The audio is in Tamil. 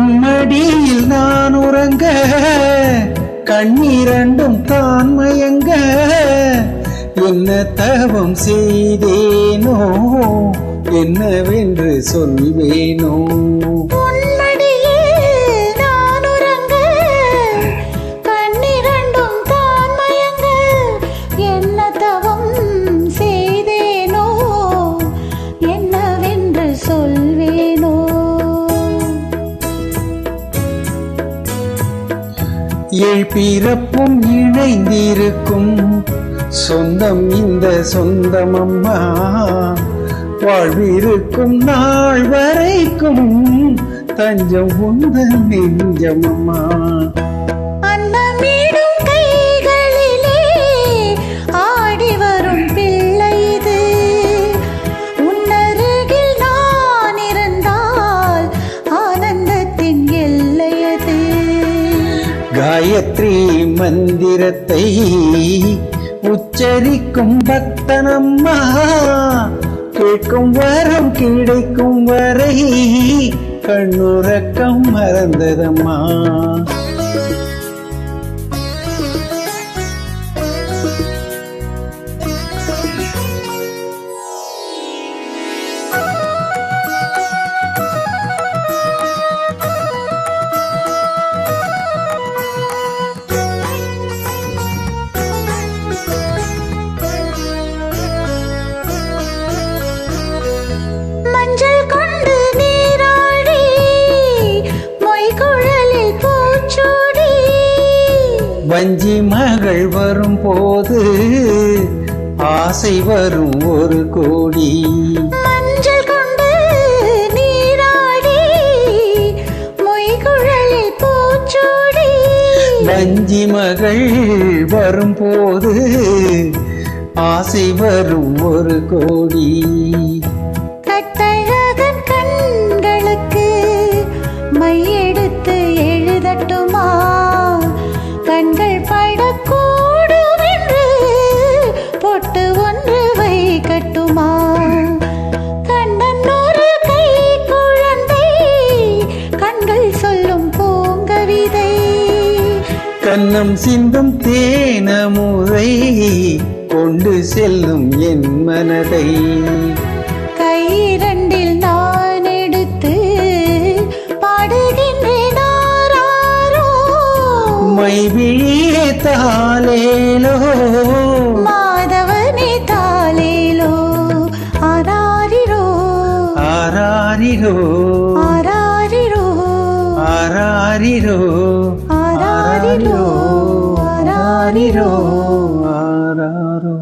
உம்மடியில் நான் உறங்க கண்ணீரண்டும் தான் மயங்க என்ன தவம் செய்தேனோ என்னவென்று சொல்வேனோ பிறப்பும் இணைந்திருக்கும் சொந்தம் இந்த சொந்தமம்மா வாழ்விருக்கும் நாள் வரைக்கும் தஞ்சம் உந்தன் நெஞ்சமம்மா காயத்ரி மந்திரத்தை உச்சரிக்கும் பக்தனம்மா கேட்கும் வரம் கிடைக்கும் வரை கண்ணுறக்கம் மறந்ததம்மா வஞ்சி மகள் வரும் போது ஆசை வரும் ஒரு கோடி மஞ்சள் கொண்டு நீராடி மொய்குழலில் பூச்சூடி வஞ்சி மகள் வரும் போது ஆசை வரும் ஒரு கோடி கட்டழகன் கண்களுக்கு மையெடுத்து எழுதட்டுமா கண்கள் படக்கூடும் என்று பொட்டு ஒன்று வைக்கட்டுமா கண்ணன் ஒரு கை குழந்தை கண்கள் சொல்லும் பூங்கவிதை கண்ணம் சிந்தும் தேனமுதை கொண்டு செல்லும் என் மனதை கையிரண்டில் நான் எடுத்து பாடுகின்றேன் மைவிழியே தாலேலோ மாதவனே தாலேலோ ஆராரிரோ ஆராரிரோ ஆராரிரோ ஆராரிரோ ஆராரிரோ ஆராரிரோ ஆராரோ